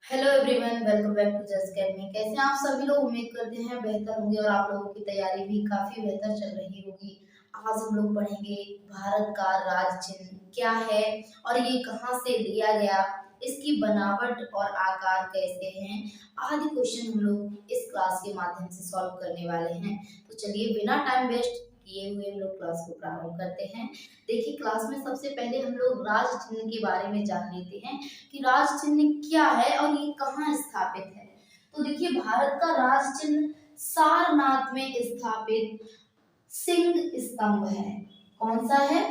Hello everyone, welcome back to just academy. कैसे हैं आप सभी लोग? उम्मीद करते हैं बेहतर होंगे और आप लोगों की तैयारी भी काफी बेहतर चल रही होगी। आज हम लोग पढ़ेंगे भारत का राज चिन्ह क्या है और ये कहाँ से लिया गया, इसकी बनावट और आकार कैसे हैं, आदि क्वेश्चन हम लोग इस क्लास के माध्यम से सॉल्व करने वाले हैं। तो चलिए बिना टाइम वेस्ट किए हुए हम लोग क्लास को प्रारंभ करते हैं। देखिए, क्लास में सबसे पहले हम लोग राज चिन्ह के बारे में जान लेते हैं कि राज चिन्ह क्या है और ये कहाँ स्थापित है। तो देखिए, भारत का राज चिन्ह सारनाथ में स्थापित सिंह स्तंभ है। कौन सा है?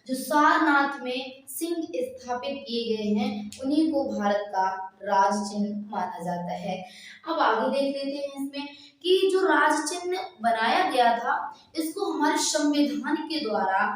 जो सारनाथ में सिंह स्थापित किए गए हैं उन्हीं को भारत का राज चिन्ह माना जाता है। अब आगे देख लेते हैं इसमें कि जो राज चिन्ह बनाया गया था इसको हमारे संविधान के द्वारा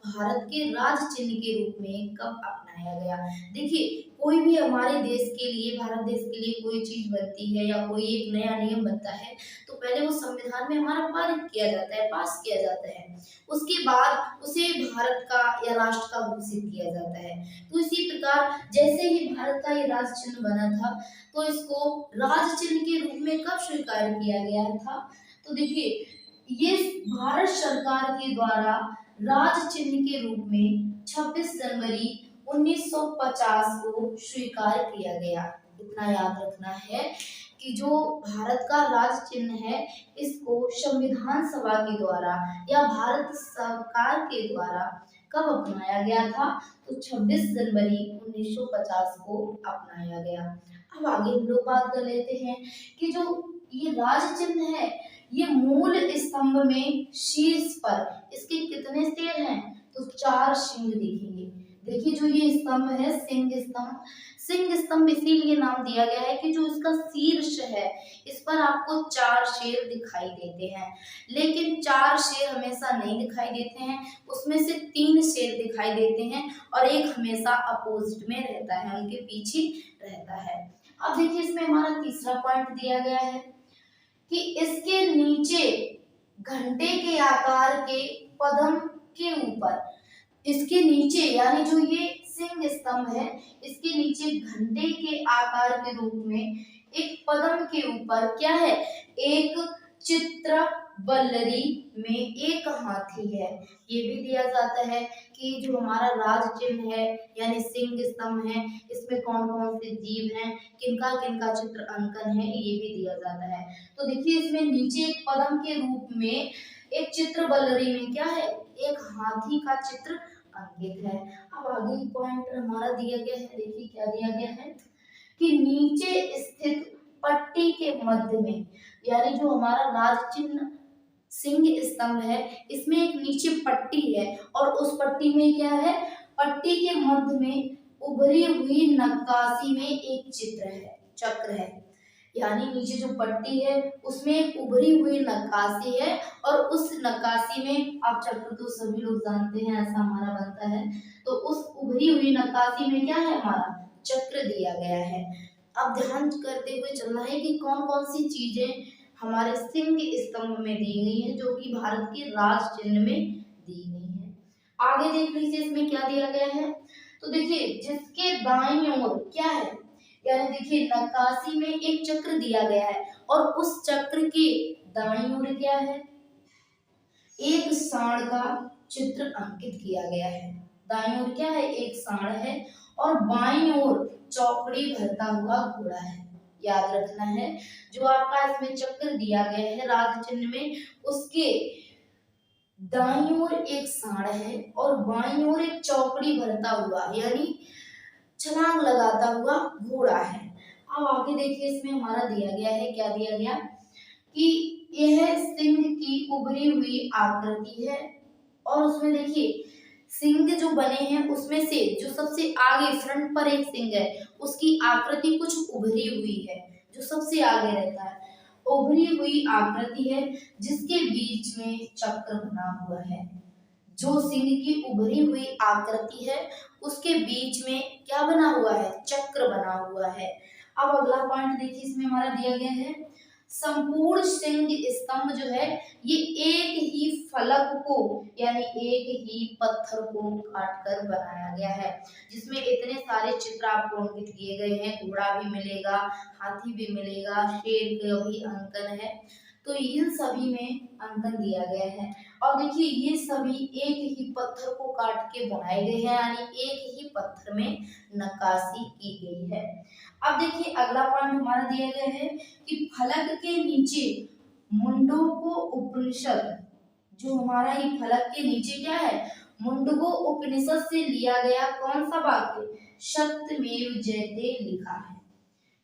भारत के राज चिन्ह के रूप में कब अपनाया गया। देखिए, कोई भी हमारे देश के लिए, भारत देश के लिए कोई चीज बनती है या कोई एक नया नियम बनता है तो पहले वो संविधान में हमारा पारित किया जाता है, पास किया जाता है। उसके बाद उसे भारत का या राष्ट्र का घोषित किया जाता है। तो इसी प्रकार जैसे ही भारत का ये राज चिन्ह बना था तो इसको राज चिन्ह के रूप में कब स्वीकार किया गया था? तो देखिए, ये भारत सरकार के द्वारा राज चिन्ह के रूप में 26 जनवरी 1950 को स्वीकार किया गया। इतना याद रखना है कि जो भारत का राज चिन्ह है इसको संविधान सभा के द्वारा या भारत सरकार के द्वारा कब अपनाया गया था? तो 26 जनवरी 1950 को अपनाया गया। अब आगे हम लोग बात कर लेते हैं कि जो ये राज चिन्ह है ये मूल स्तंभ में शीर्ष पर इसके कितने शेर हैं? तो 4 सिंह दिखेंगे। देखिए, जो ये स्तंभ है सिंह स्तंभ, सिंह स्तंभ इसीलिए नाम दिया गया है कि जो इसका शीर्ष है इस पर आपको 4 शेर दिखाई देते हैं। लेकिन 4 शेर हमेशा नहीं दिखाई देते हैं, उसमें से 3 शेर दिखाई देते हैं और एक हमेशा अपोजिट में रहता है, उनके पीछे रहता है। अब देखिए, इसमें हमारा तीसरा पॉइंट दिया गया है कि इसके नीचे घंटे के आकार के पद्म के ऊपर, इसके नीचे यानी जो ये सिंह स्तंभ है इसके नीचे घंटे के आकार के रूप में एक पद्म के ऊपर क्या है? एक चित्र बल्लरी में एक हाथी है। ये भी दिया जाता है कि जो हमारा राज चिन्ह है यानी सिंह स्तंभ है इसमें कौन कौन से जीव हैं, किनका किनका चित्र अंकन है, ये भी दिया जाता है। तो देखिए, इसमें नीचे एक पद्म के रूप में एक चित्र बल्लरी में क्या है? एक हाथी का चित्र अंकित है। अब आगे पॉइंट हमारा दिया गया है, देखिए क्या दिया गया है कि नीचे स्थित पट्टी के मध्य में, यानी जो हमारा राज चिन्ह सिंह स्तंभ है इसमें एक नीचे पट्टी है और उस पट्टी में क्या है? पट्टी के मध्य में उभरी हुई नक्काशी में एक चित्र है, चक्र है। यानी नीचे जो पट्टी है उसमें एक उभरी हुई नक्काशी है और उस नक्काशी में, आप चक्र तो सभी लोग जानते हैं ऐसा हमारा बनता है, तो उस उभरी हुई नक्काशी में क्या है? हमारा चक्र दिया गया है। अब ध्यान करते हुए चलना है कि कौन कौन सी चीजें हमारे सिंह स्तंभ में दी गई है जो कि भारत के राज चिन्ह में दी गई है। आगे देख लीजिए इसमें क्या दिया गया है। तो देखिए, जिसके दाईं ओर क्या है, यानी देखिए नक्काशी में एक चक्र दिया गया है और उस चक्र के दाईं ओर क्या है? एक सांड का चित्र अंकित किया गया है। दाईं ओर क्या है? एक सांड है और बाईं ओर चौकड़ी भरता हुआ घोड़ा है। याद रखना है, जो आपका इसमें चक्र दिया गया है राज चिन्ह में उसके दाईं ओर एक सांड है और बाईं ओर एक चौकड़ी भरता हुआ यानी छलांग लगाता हुआ घोड़ा है। अब आगे देखिए, इसमें हमारा दिया गया है, क्या दिया गया कि यह सिंह की उभरी हुई आकृति है और उसमें देखिए सिंह जो बने हैं उसमें से जो सबसे आगे फ्रंट पर एक सिंह है उसकी आकृति कुछ उभरी हुई है, जो सबसे आगे रहता है उभरी हुई आकृति है जिसके बीच में चक्र बना हुआ है। जो सिंह की उभरी हुई आकृति है उसके बीच में क्या बना हुआ है? चक्र बना हुआ है। अब अगला पॉइंट देखिए, इसमें हमारा दिया गया है संपूर्ण सिंह स्तंभ जो है ये एक ही फलक को यानी एक ही पत्थर को काट कर बनाया गया है, जिसमें इतने सारे चित्र आपको अंकित किए गए हैं। घोड़ा भी मिलेगा, हाथी भी मिलेगा, शेर का भी अंकन है। तो इन सभी में अंकन दिया गया है। और देखिए ये सभी एक ही पत्थर को काट के बनाए गए हैं, यानी एक ही पत्थर में नक्काशी की गई है। अब देखिए अगला पॉइंट हमारा दिया गया है कि फलक के नीचे मुंडको उपनिषद, जो हमारा ये फलक के नीचे क्या है, मुंडको उपनिषद से लिया गया कौन सा वाक्य, सत्यमेव जयते लिखा है।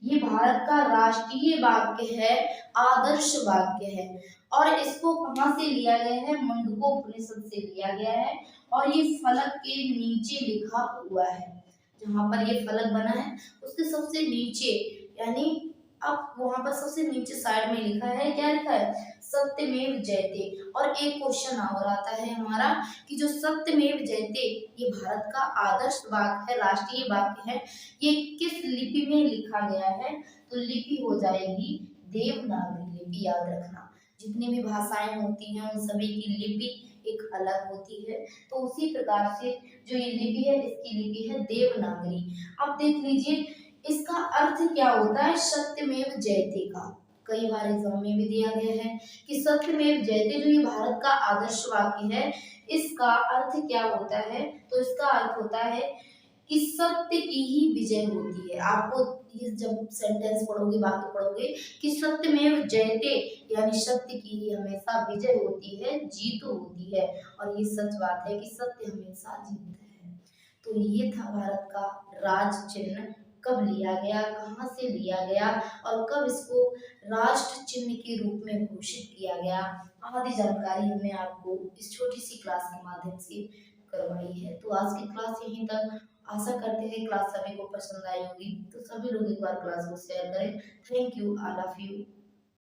ये भारत का राष्ट्रीय वाक्य है, आदर्श वाक्य है। और इसको कहाँ से लिया गया है, मुंडको उपनिषद से लिया गया है। और ये फलक के नीचे लिखा हुआ है, जहां पर ये फलक बना है उसके सबसे नीचे, यानी अब वहां पर सबसे नीचे साइड में लिखा है, क्या लिखा है, सत्यमेव जयते। और एक क्वेश्चन और आता है हमारा कि जो सत्यमेव जयते ये भारत का आदर्श वाक्य है, राष्ट्रीय वाक्य है, ये किस लिपि में लिखा गया है, तो लिपि हो जाएगी देवनागरी लिपि। याद रखना जितनी भी भाषाएं होती हैं उन सभी की लिपि एक अलग होती है। तो उसी प्रकार से जो ये लिपि है इसकी लिपि है देवनागरी। अब देख लीजिए इसका अर्थ क्या होता है सत्यमेव जयते का, कई बार एग्जाम में भी दिया गया है कि सत्यमेव जयते जो ये भारत का आदर्श वाक्य है इसका अर्थ क्या होता है, तो इसका अर्थ होता है कि सत्य की ही विजय होती है। आपको ये जब सेंटेंस पढ़ोगे, वाक्य पढ़ोगे कि सत्यमेव जयते यानी सत्य की ही हमेशा विजय होती है, जीत होती है। और ये सच बात है कि सत्य हमेशा जीतता है। तो ये था भारत का राज चिन्ह, कब लिया गया, कहाँ से लिया गया और कब इसको राष्ट्र चिन्ह के रूप में घोषित किया गया, आदि जानकारी हमने आपको इस छोटी सी क्लास के माध्यम से करवाई है। तो आज की क्लास यहीं तक। आशा करते हैं क्लास सभी को पसंद आई होगी। तो सभी लोग एक बार क्लास को शेयर करें। Thank you, I love you.